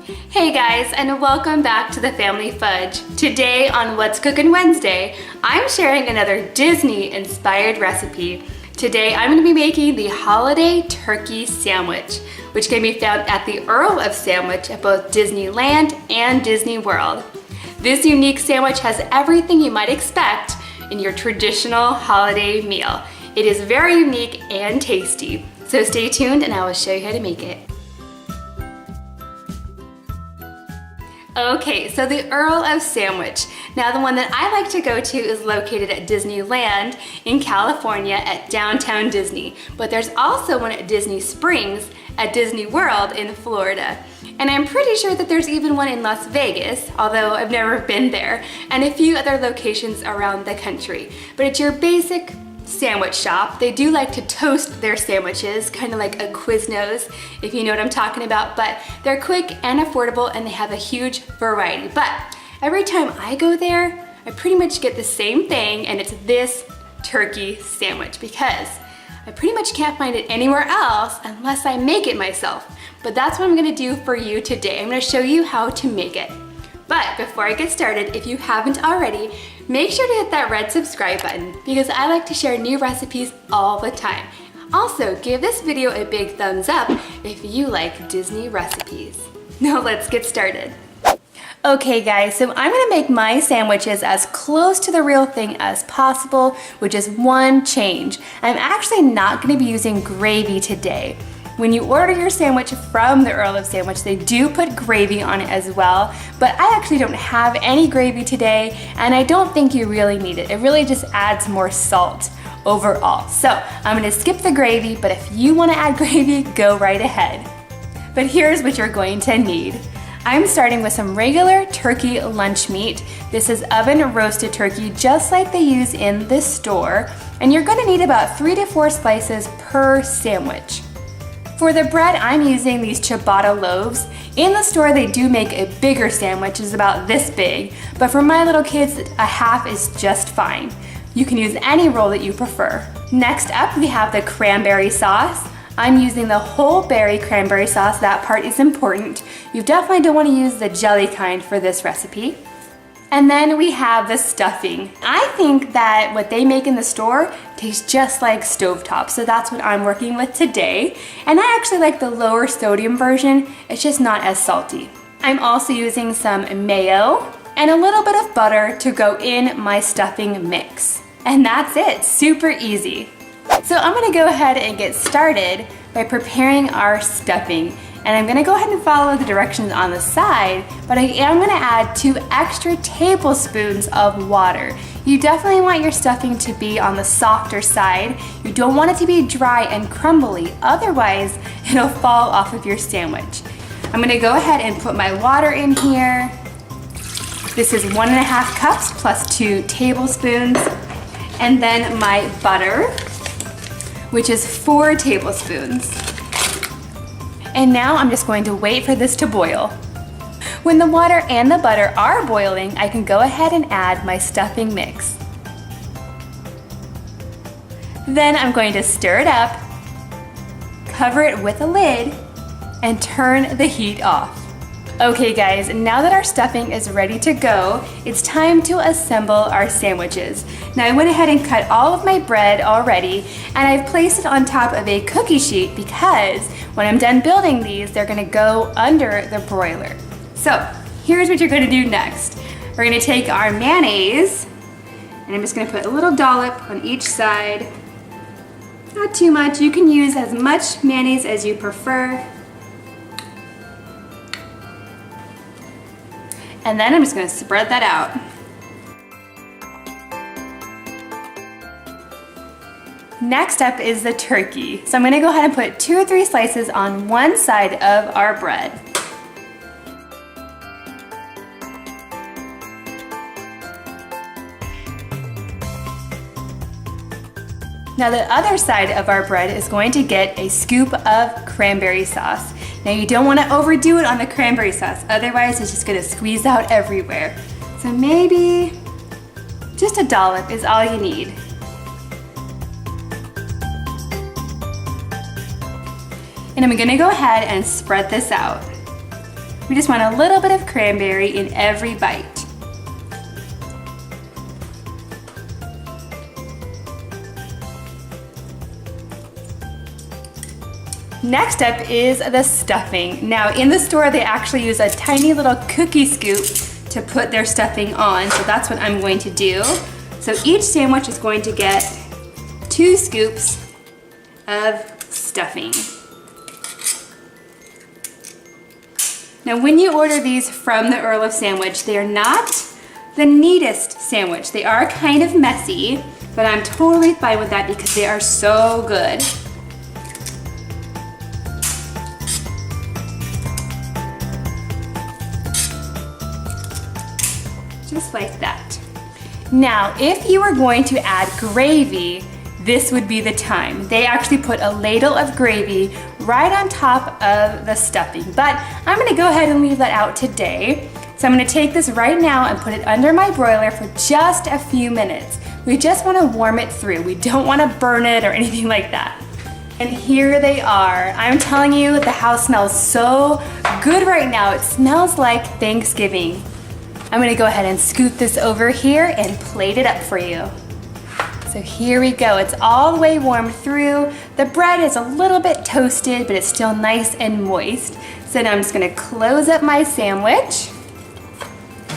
Hey guys, and welcome back to the Family Fudge. Today on What's Cookin' Wednesday, I'm sharing another Disney-inspired recipe. Today I'm going to be making the holiday turkey sandwich, which can be found at the Earl of Sandwich at both Disneyland and Disney World. This unique sandwich has everything you might expect in your traditional holiday meal. It is very unique and tasty, so stay tuned and I will show you how to make it. Okay, so the Earl of Sandwich. Now the one that I like to go to is located at Disneyland in California at Downtown Disney. But there's also one at Disney Springs at Disney World in Florida. And I'm pretty sure that there's even one in Las Vegas, although I've never been there, and a few other locations around the country. But it's your basic sandwich shop. They do like to toast their sandwiches, kind of like a Quiznos, if you know what I'm talking about, but they're quick and affordable and they have a huge variety. But every time I go there, I pretty much get the same thing, and it's this turkey sandwich because I pretty much can't find it anywhere else unless I make it myself. But that's what I'm gonna do for you today. I'm gonna show you how to make it. But before I get started, if you haven't already, make sure to hit that red subscribe button because I like to share new recipes all the time. Also, give this video a big thumbs up if you like Disney recipes. Now let's get started. Okay guys, so I'm gonna make my sandwiches as close to the real thing as possible, with just one change. I'm actually not gonna be using gravy today. When you order your sandwich from the Earl of Sandwich, they do put gravy on it as well, but I actually don't have any gravy today, and I don't think you really need it. It really just adds more salt overall. So I'm gonna skip the gravy, but if you wanna add gravy, go right ahead. But here's what you're going to need. I'm starting with some regular turkey lunch meat. This is oven roasted turkey, just like they use in the store, and you're gonna need about 3 to 4 slices per sandwich. For the bread, I'm using these ciabatta loaves. In the store, they do make a bigger sandwich, it's about this big, but for my little kids, a half is just fine. You can use any roll that you prefer. Next up, we have the cranberry sauce. I'm using the whole berry cranberry sauce. That part is important. You definitely don't want to use the jelly kind for this recipe. And then we have the stuffing. I think that what they make in the store tastes just like stovetop, so that's what I'm working with today. And I actually like the lower sodium version. It's just not as salty. I'm also using some mayo and a little bit of butter to go in my stuffing mix. And that's it, super easy. So I'm gonna go ahead and get started by preparing our stuffing. And I'm gonna go ahead and follow the directions on the side, but I am gonna add 2 extra tablespoons of water. You definitely want your stuffing to be on the softer side. You don't want it to be dry and crumbly, otherwise it'll fall off of your sandwich. I'm gonna go ahead and put my water in here. This is 1.5 cups plus 2 tablespoons. And then my butter, which is 4 tablespoons. And now I'm just going to wait for this to boil. When the water and the butter are boiling, I can go ahead and add my stuffing mix. Then I'm going to stir it up, cover it with a lid, and turn the heat off. Okay guys, now that our stuffing is ready to go, it's time to assemble our sandwiches. Now I went ahead and cut all of my bread already, and I've placed it on top of a cookie sheet because when I'm done building these, they're gonna go under the broiler. So here's what you're gonna do next. We're gonna take our mayonnaise, and I'm just gonna put a little dollop on each side. Not too much, you can use as much mayonnaise as you prefer. And then I'm just gonna spread that out. Next up is the turkey. So I'm gonna go ahead and put 2 or 3 slices on one side of our bread. Now the other side of our bread is going to get a scoop of cranberry sauce. Now you don't want to overdo it on the cranberry sauce, otherwise it's just going to squeeze out everywhere. So maybe just a dollop is all you need. And I'm going to go ahead and spread this out. We just want a little bit of cranberry in every bite. Next up is the stuffing. Now in the store they actually use a tiny little cookie scoop to put their stuffing on, so that's what I'm going to do. So each sandwich is going to get 2 scoops of stuffing. Now when you order these from the Earl of Sandwich, they are not the neatest sandwich. They are kind of messy, but I'm totally fine with that because they are so good. Just like that. Now, if you were going to add gravy, this would be the time. They actually put a ladle of gravy right on top of the stuffing, but I'm gonna go ahead and leave that out today. So I'm gonna take this right now and put it under my broiler for just a few minutes. We just wanna warm it through. We don't wanna burn it or anything like that. And here they are. I'm telling you, the house smells so good right now. It smells like Thanksgiving. I'm gonna go ahead and scoot this over here and plate it up for you. So here we go. It's all the way warmed through. The bread is a little bit toasted, but it's still nice and moist. So now I'm just gonna close up my sandwich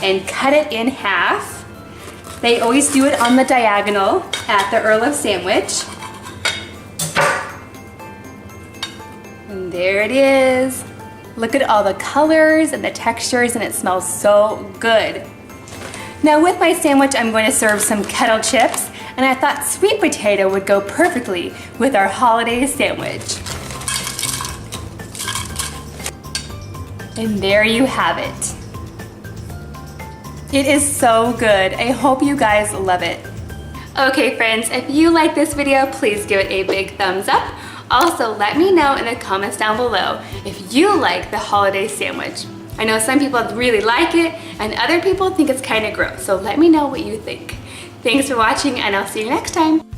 and cut it in half. They always do it on the diagonal at the Earl of Sandwich. And there it is. Look at all the colors and the textures, and it smells so good. Now with my sandwich, I'm going to serve some kettle chips, and I thought sweet potato would go perfectly with our holiday sandwich. And there you have it. It is so good. I hope you guys love it. Okay friends, if you like this video, please give it a big thumbs up. Also, let me know in the comments down below if you like the holiday sandwich. I know some people really like it and other people think it's kind of gross, so let me know what you think. Thanks for watching and I'll see you next time.